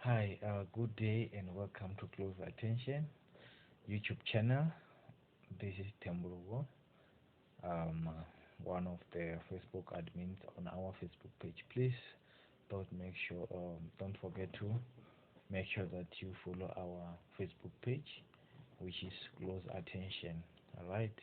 Hi, good day and welcome to Close Attention YouTube channel. This is Tembulugo, one of the Facebook admins on our Facebook page. Please don't forget to make sure that you follow our Facebook page, which is Close Attention. Right.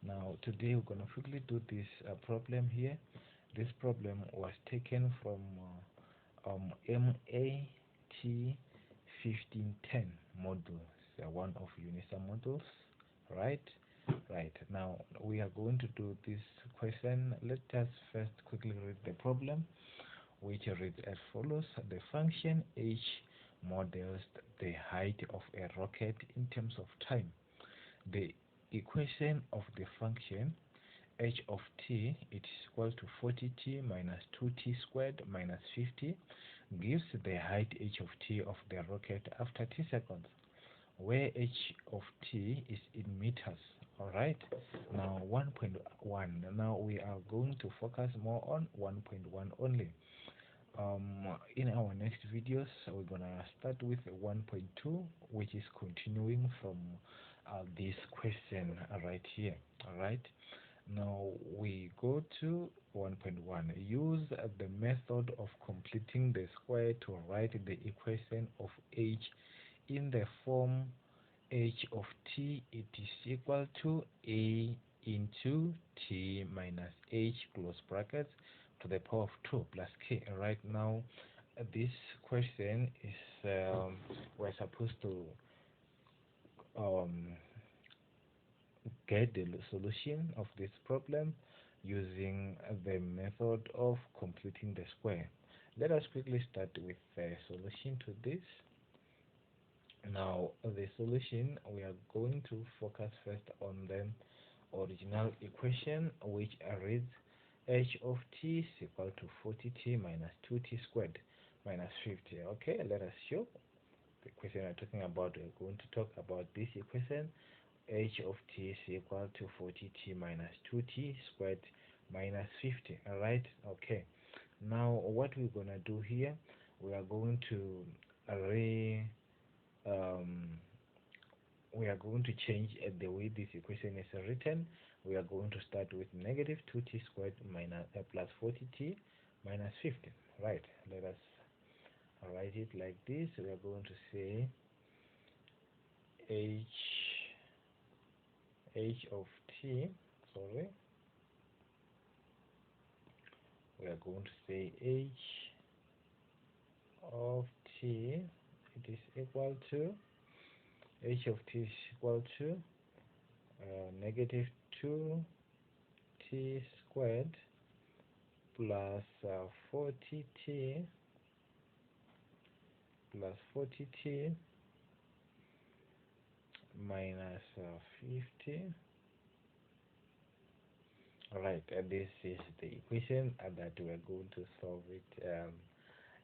Now today we're gonna quickly do this problem here. This problem was taken from MAT 1510 module, one of UNISA modules, right? Right. Now we are going to do this question. Let us first quickly read the problem, which reads as follows. The function h models the height of a rocket in terms of time. The equation of the function h of t it is equal to 40t minus 2t squared minus 50 gives the height h of t of the rocket after t seconds, where h of t is in meters. Alright, now 1.1. Now we are going to focus more on 1.1 only. In our next videos we're gonna start with 1.2, which is continuing from this question right here. Alright, now we go to 1.1. Use the method of completing the square to write the equation of h in the form h of t it is equal to a into t minus h close brackets to the power of 2 plus k. Right now this question is we're supposed to get the solution of this problem using the method of completing the square. Let us quickly start with the solution to this. Now the solution, we are going to focus first on the original equation, which reads h of t is equal to 40t minus 2t squared minus 50. Okay, let us show the equation we're talking about. We're going to talk about this equation. H of t is equal to 40t minus 2t squared minus 50. Alright, okay. Now what we're gonna do here, we are going to change the way this equation is written. We are going to start with negative 2t squared minus plus 40t minus 50. Right, let us write it like this. We are going to say h of t, sorry, we are going to say h of t it is equal to h of t is equal to negative 2t squared plus 40t plus 40t minus 50. Alright, this is the equation that we are going to solve it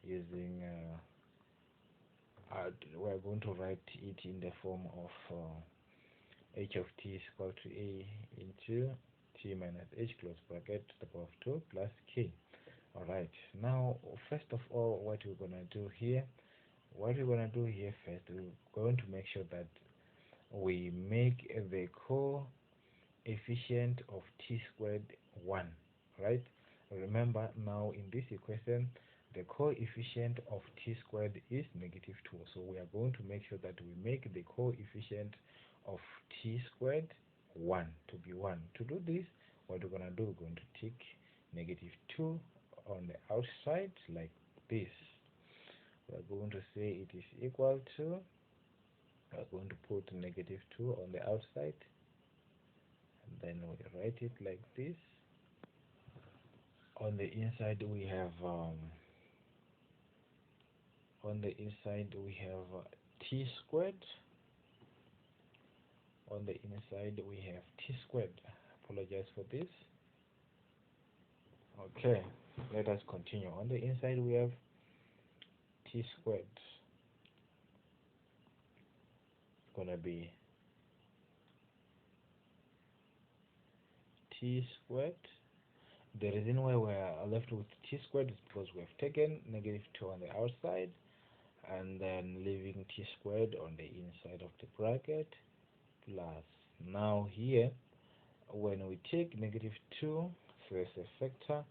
using we are going to write it in the form of h of t is equal to a into t minus h close bracket to the power of 2 plus k. Alright, now first of all what we're gonna do here first, we're going to make sure that we make the coefficient of t squared 1, right? Remember, now in this equation the coefficient of t squared is negative 2, so we are going to make sure that we make the coefficient of t squared 1 to be 1. To do this, what we're going to do, we're going to take negative 2 on the outside like this. We're going to say it is equal to, we're going to put negative 2 on the outside, and then we write it like this. On the inside we have t squared. On the inside we have t squared. Apologize for this. Okay, let us continue. On the inside we have t squared. It's gonna be t squared. The reason why we are left with t squared is because we have taken negative 2 on the outside and then leaving t squared on the inside of the bracket plus, now here when we take negative 2 as a factor,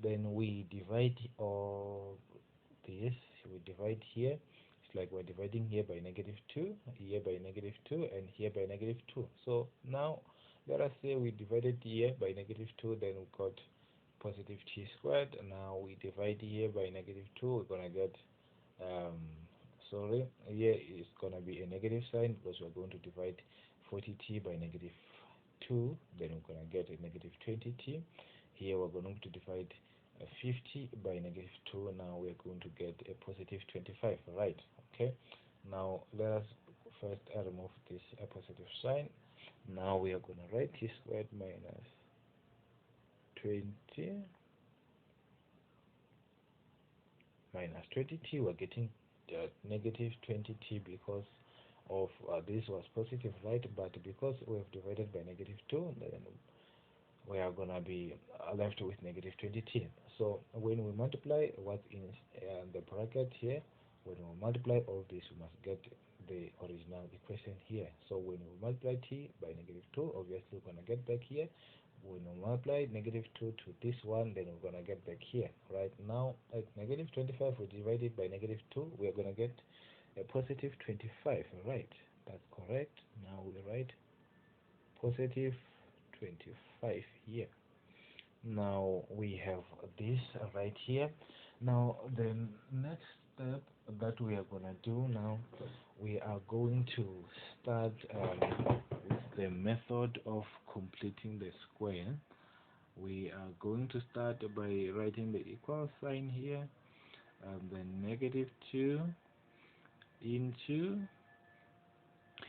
then we divide all this, we divide here. It's like we're dividing here by negative 2, here by negative 2, and here by negative 2. So now let us say we divided here by negative 2, then we got positive t squared. Now we divide here by negative 2, we're gonna get sorry, here is gonna be a negative sign because we're going to divide 40t by negative 2, then we're gonna get a negative 20t. Here we're going to divide 50 by negative 2. Now we're going to get a positive 25, right? Okay, now let us first remove this positive sign. Now we are going to write t squared minus 20 minus 20t. We're getting negative 20t because of this was positive, right? But because we have divided by negative 2, then we are gonna be left with negative 20t. So when we multiply what's in the bracket here, when we multiply all this, we must get the original equation here. So when we multiply t by negative 2, obviously we're gonna get back here. When we multiply negative 2 to this one, then we're gonna get back here. Right now at negative 25, we divide it by negative 2, we're gonna get a positive 25, right? That's correct. Now we write positive 25 here. Now we have this right here. Now the next step that we are gonna do now, we are going to start with the method of completing the square. We are going to start by writing the equal sign here, and then negative 2 into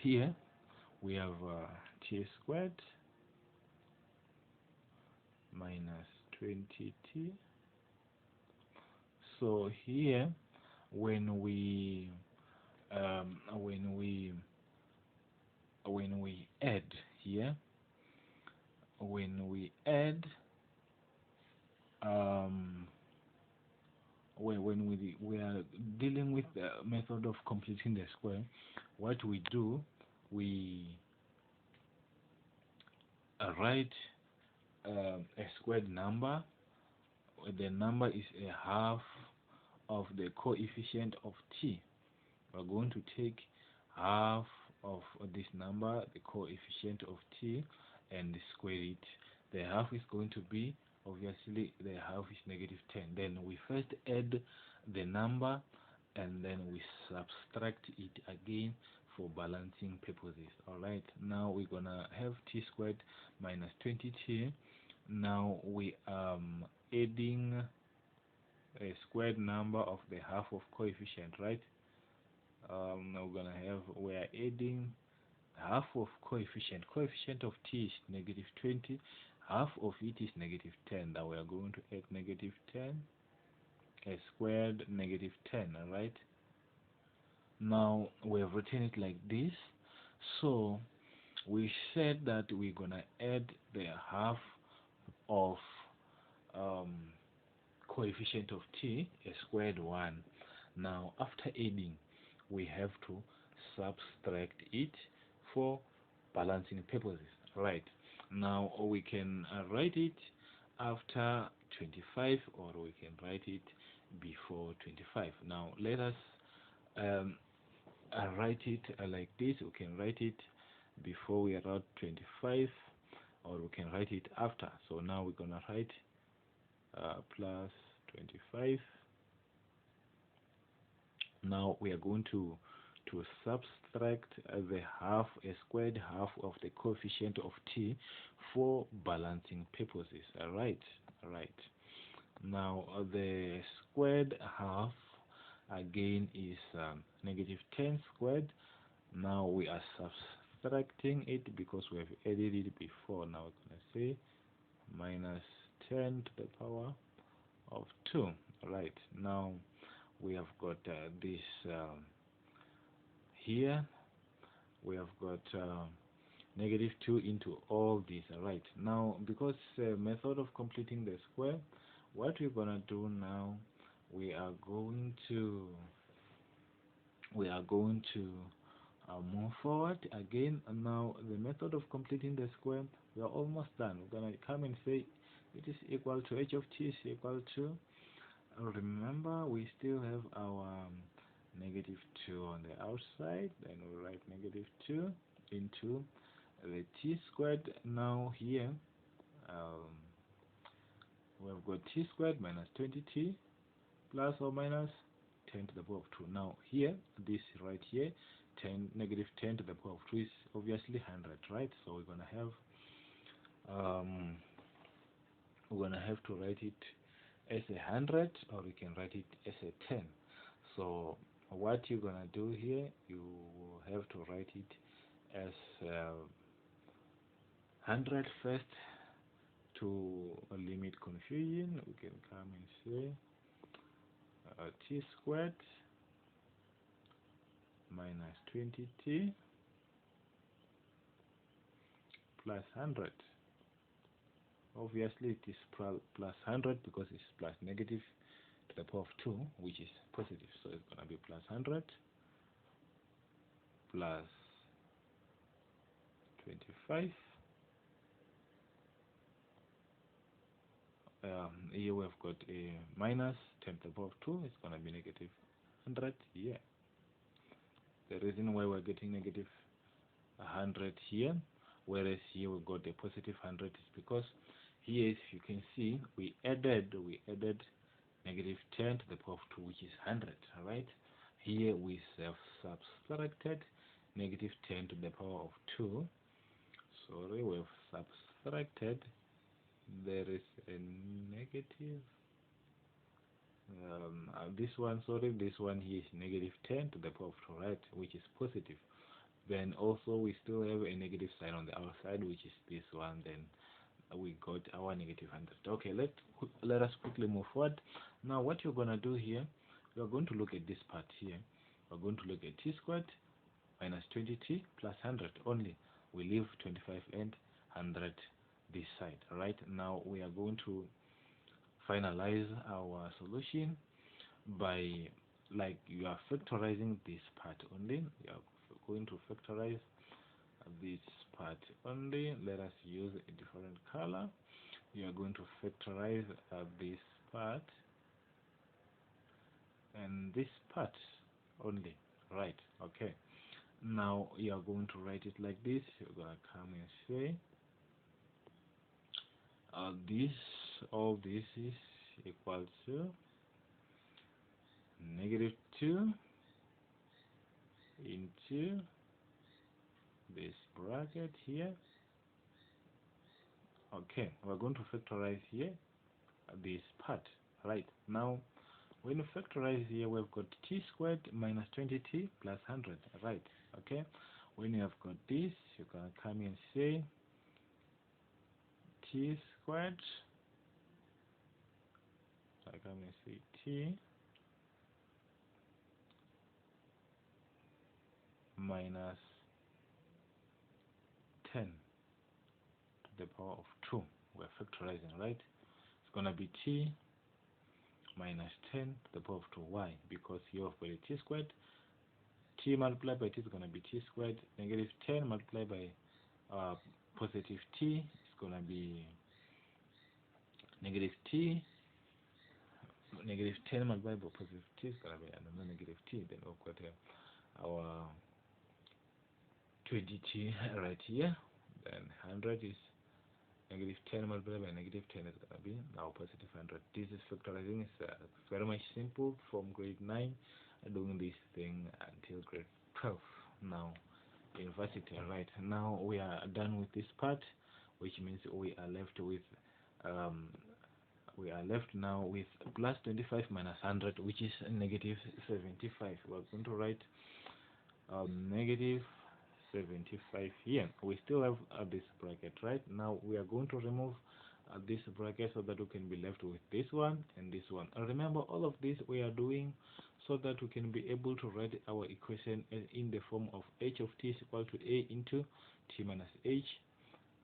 here we have t squared minus 20t. So here when we add here, when we add when we are dealing with the method of completing the square, what we do, we write a squared number. The number is a half of the coefficient of t. We're going to take half of this number, the coefficient of t, and square it. The half is going to be, obviously the half is negative 10. Then we first add the number and then we subtract it again for balancing purposes. Alright, now we're gonna have t squared minus 20t. Now we are adding a squared number of the half of coefficient, right? Now we are adding half of coefficient of t is negative 20, half of it is negative 10. Now we are going to add negative 10, a squared negative 10. All right, now we have written it like this. So we said that we're gonna add the half of coefficient of t, a squared 1. Now after adding, we have to subtract it for balancing purposes. Right, now we can write it after 25, or we can write it before 25. Now let us write it like this. We can write it before we are at 25, or we can write it after. So now we're gonna write plus 25. Now we are going to subtract the half, a squared half of the coefficient of t for balancing purposes. Alright, now the squared half again is negative 10 squared. Now we are subtracting it because we have added it before. Now we're going to say minus 10 to the power of 2. Right, now we have got this here. We have got -2 into all these. Right, now because method of completing the square, what we're gonna do now, we are going to move forward again. And now the method of completing the square, we are almost done. We're gonna come and say it is equal to h of t is equal to, remember we still have our -2 on the outside, then we write -2 into the t squared. Now here we've got t squared minus 20t plus or minus 10 to the power of 2. Now here, this right here, -10 to the power of 2 is obviously 100, right? So we're gonna have to write it as 100, or we can write it as 10. So what you're gonna do here, you have to write it as 100 first to limit confusion. We can come and say t squared minus 20t plus 100. Obviously it is plus 100 because it's plus negative to the power of 2, which is positive, so it's going to be plus 100 plus 25. Here we've got a minus 10 to the power of 2, it's going to be negative 100 here. The reason why we're getting negative 100 here, whereas here we got a positive 100, is because here, if you can see, we added negative 10 to the power of 2, which is 100. Right, here we have subtracted negative 10 to the power of 2. Sorry, we've subtracted, there is a negative this one, sorry, this one here is negative 10 to the power of 2, right, which is positive. Then also we still have a negative sign on the outside, which is this one. Then we got our negative 100. Okay, let us quickly move forward. Now what you're gonna do here, you're going to look at this part here. We're going to look at t squared minus 20t plus 100 only. We leave 25 and 100 this side. Right, now we are going to finalize our solution by, like, you are factorizing this part only. You are going to factorize this part only. Let us use a different color. You are going to factorize this part and this part only. Right, okay, now you are going to write it like this. You're gonna come and say all this is equal to -2 into this bracket here. Okay, we're going to factorize here this part. Right, now when you factorize here, we've got t squared minus 20t plus 100. Right, okay, when you have got this, you're gonna come and say t squared, I come and say t minus 10 to the power of 2. We're factorizing, right? It's gonna be t minus 10 to the power of 2. Why? Because here we've got a t squared. T multiplied by t is gonna be t squared. Negative 10 multiplied by positive t is gonna be negative t. Negative 10 multiplied by positive t is gonna be another negative t. Then we've got our 20t right here. Then 100 is negative 10 multiplied by negative 10 is going to be now positive 100. This is factorizing. It's very much simple from grade 9, doing this thing until grade 12. Now university. Right, now we are done with this part, which means we are left with now with plus 25 minus 100, which is negative 75. We're going to write negative 75 here. We still have this bracket. Right, now we are going to remove this bracket so that we can be left with this one and this one. And remember, all of this we are doing so that we can be able to write our equation in the form of h of t is equal to a into t minus h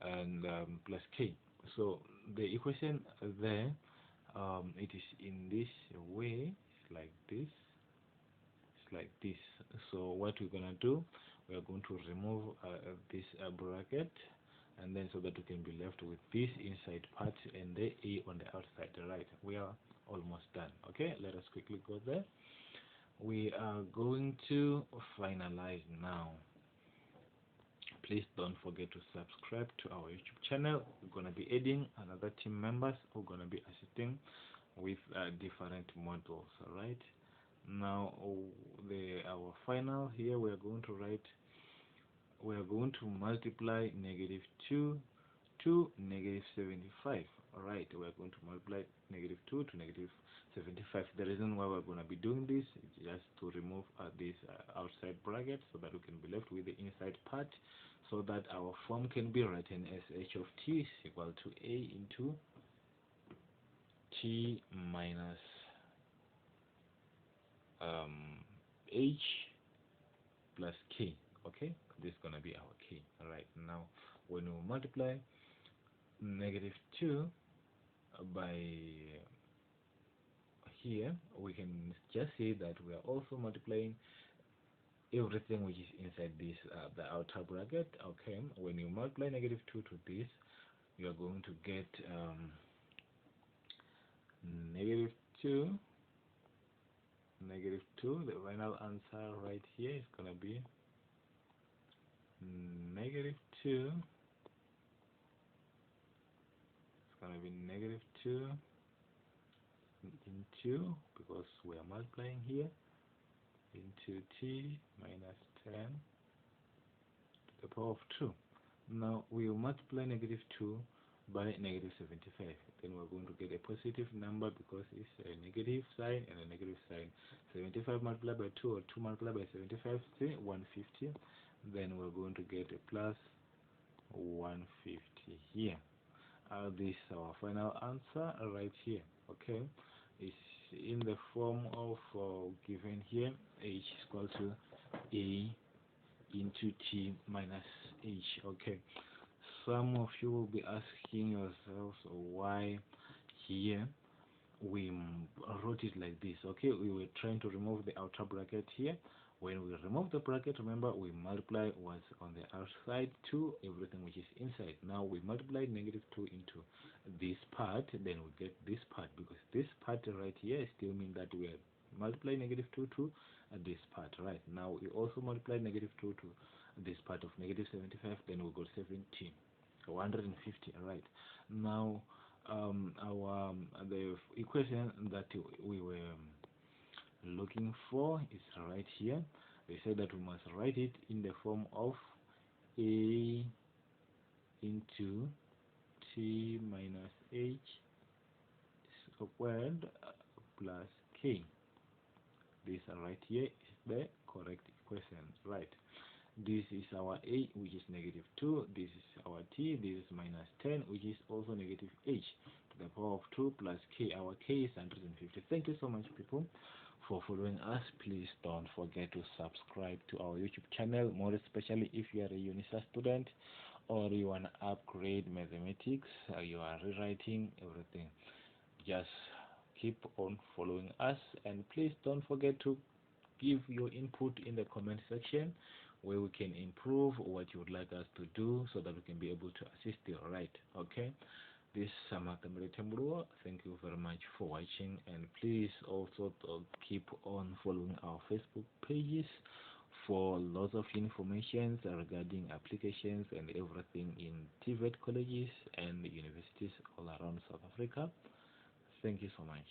and plus k. So the equation there, it is in this way, like this. It's like this. So what we're gonna do, we are going to remove this bracket, and then so that we can be left with this inside part and the a on the outside. Right, we are almost done. Okay, let us quickly go there. We are going to finalize now. Please don't forget to subscribe to our YouTube channel. We're going to be adding another team members who are going to be assisting with different modules. All right, now our final here, we are going to write, we are going to multiply negative 2 to negative 75. All right, we are going to multiply negative 2 to negative 75. The reason why we're going to be doing this is just to remove this outside bracket so that we can be left with the inside part, so that our form can be written as h of t is equal to a into t minus h plus k. Okay, this is going to be our k. All right, now when we multiply negative 2 by here, we can just say that we are also multiplying everything which is inside this the outer bracket. Okay, when you multiply negative 2 to this, you are going to get negative 2, negative 2. The final answer right here is going to be negative 2. It's going to be negative 2 into, because we are multiplying here, into t minus 10 to the power of 2. Now we will multiply negative 2 by negative 75. Then we're going to get a positive number because it's a negative sign and a negative sign. 75 multiplied by 2, or 2 multiplied by 75 is 150. Then we're going to get a plus 150 here. This is our final answer right here. Okay, it's in the form of given here, h is equal to a into t minus h. Okay, some of you will be asking yourselves why here we wrote it like this. Okay, we were trying to remove the outer bracket here. When we remove the bracket, remember we multiply what's on the outside to everything which is inside. Now we multiply negative 2 into this part, then we get this part, because this part right here still means that we are multiply negative 2 to this part. Right, now we also multiply negative 2 to this part of negative 75, then we got 70, 150. Right, now the equation that we were looking for is right here. They said that we must write it in the form of a into t minus h squared plus k. This right here is the correct equation. Right, this is our a, which is negative 2. This is our t, this is minus 10, which is also negative h to the power of 2 plus k. Our k is 150. Thank you so much, people, for following us. Please don't forget to subscribe to our YouTube channel, more especially if you are a UNISA student or you want to upgrade mathematics, you are rewriting everything. Just keep on following us, and please don't forget to give your input in the comment section, where we can improve what you would like us to do so that we can be able to assist you. Right, okay, this is Samantha Mletembuluo. Thank you very much for watching, and please also keep on following our Facebook pages for lots of information regarding applications and everything in TVET colleges and universities all around South Africa. Thank you so much.